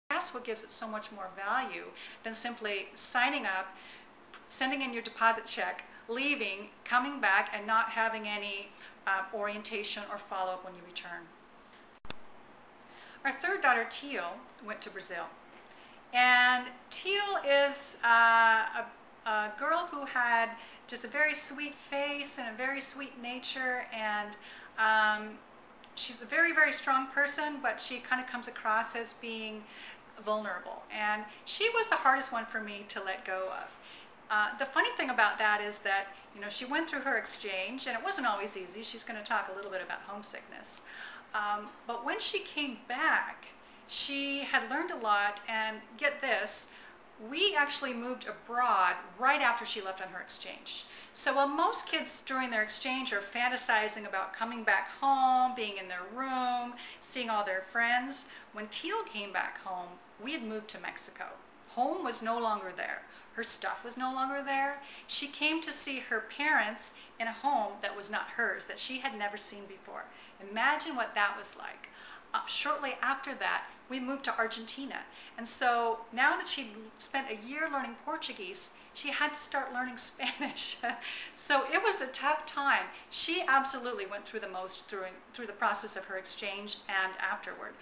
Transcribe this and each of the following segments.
That's what gives it so much more value than simply signing up, sending in your deposit check, leaving, coming back, and not having any orientation or follow-up when you return. Our third daughter, Teal, went to Brazil. And Teal is a girl who had just a very sweet face and a very sweet nature, and she's a very, very strong person, but she kind of comes across as being vulnerable. And she was the hardest one for me to let go of. The funny thing about that is that, you know, she went through her exchange, and it wasn't always easy. She's going to talk a little bit about homesickness. But when she came back, she had learned a lot, and get this, we actually moved abroad right after she left on her exchange. So while most kids during their exchange are fantasizing about coming back home, being in their room, seeing all their friends, when Teal came back home, we had moved to Mexico. Home was no longer there. Her stuff was no longer there. She came to see her parents in a home that was not hers, that she had never seen before. Imagine what that was like. Shortly after that, we moved to Argentina. And so now that she'd spent a year learning Portuguese, she had to start learning Spanish. So it was a tough time. She absolutely went through the most through the process of her exchange and afterward.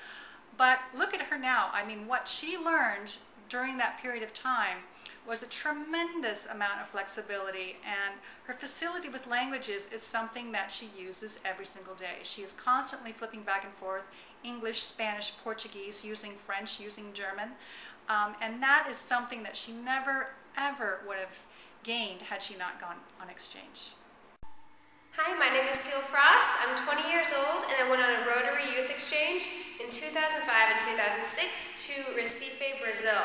But look at her now. I mean, what she learned during that period of time was a tremendous amount of flexibility, and her facility with languages is something that she uses every single day. She is constantly flipping back and forth, English, Spanish, Portuguese, using French, using German, and that is something that she never, ever would have gained had she not gone on exchange. Hi, my name is Teal Frost. I'm 20 years old, and I went on a Rotary Youth Exchange in 2005 and 2006 to Recife, Brazil.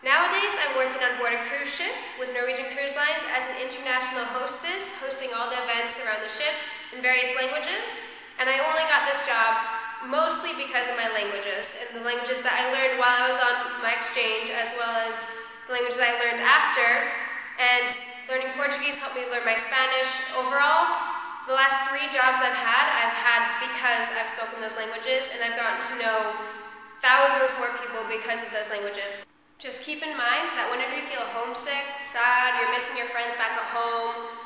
Nowadays, I'm working on board a cruise ship with Norwegian Cruise Lines as an international hostess, hosting all the events around the ship in various languages. And I only got this job mostly because of my languages, and the languages that I learned while I was on my exchange, as well as the languages I learned after. And learning Portuguese helped me learn my Spanish. Overall, the last 3 jobs I've had because I've spoken those languages, and I've gotten to know thousands more people because of those languages. Just keep in mind that whenever you feel homesick, sad, you're missing your friends back at home,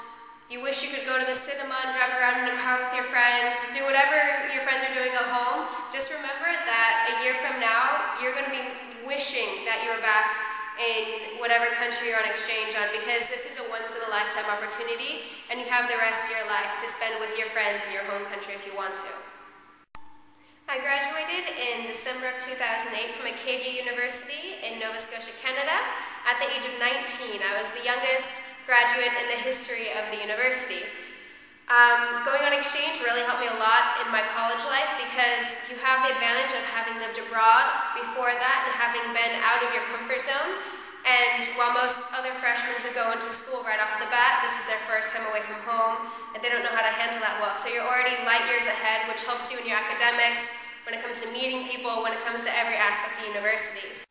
you wish you could go to the cinema and drive around in a car with your friends, do whatever your friends are doing at home, just remember that a year from now, you're going to be wishing that you were back in whatever country you're on exchange on, because this is a once-in-a-lifetime opportunity, and you have the rest of your life to spend with your friends in your home country if you want to. I graduated in December of 2008 from Acadia University in Nova Scotia, Canada, at the age of 19. I was the youngest graduate in the history of the university. Going on exchange really helped me a lot in my college life because you have the advantage of having lived abroad before that and having been out of your comfort zone. And while most other freshmen who go into school right off the bat, this is their first time away from home, and they don't know how to handle that well. So you're already light years ahead, which helps you in your academics, when it comes to meeting people, when it comes to every aspect of universities.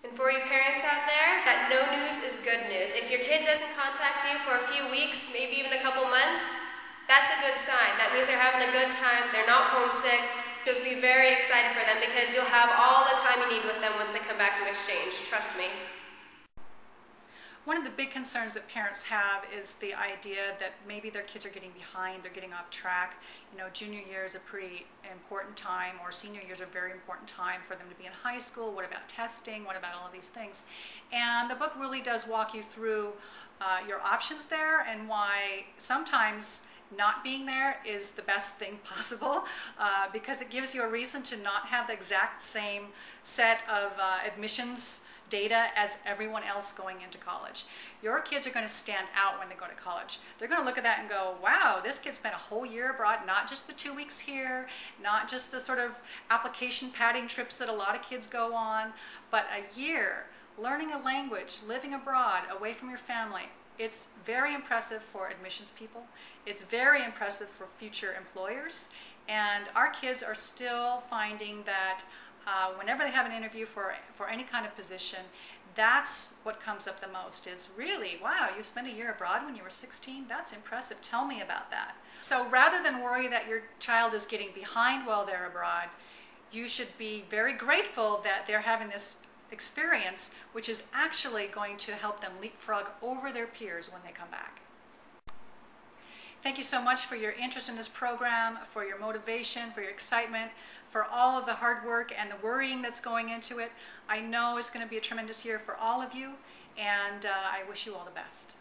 And for you parents out there, that no news is good news. If your kid doesn't contact you for a few weeks, maybe even a couple months, that's a good sign. That means they're having a good time, they're not homesick. Just be very excited for them because you'll have all the time you need with them once they come back from exchange, trust me. One of the big concerns that parents have is the idea that maybe their kids are getting behind, they're getting off track. You know, junior year is a pretty important time, or senior year is a very important time for them to be in high school. What about testing? What about all of these things? And the book really does walk you through your options there, and why sometimes not being there is the best thing possible, because it gives you a reason to not have the exact same set of admissions data as everyone else going into college. Your kids are going to stand out when they go to college. They're going to look at that and go, wow, this kid spent a whole year abroad, not just the 2 weeks here, not just the sort of application padding trips that a lot of kids go on, but a year learning a language, living abroad, away from your family. It's very impressive for admissions people. It's very impressive for future employers. And our kids are still finding that whenever they have an interview for any kind of position, that's what comes up the most is, really, wow, you spent a year abroad when you were 16? That's impressive. Tell me about that. So rather than worry that your child is getting behind while they're abroad, you should be very grateful that they're having this experience, which is actually going to help them leapfrog over their peers when they come back. Thank you so much for your interest in this program, for your motivation, for your excitement, for all of the hard work and the worrying that's going into it. I know it's going to be a tremendous year for all of you, and I wish you all the best.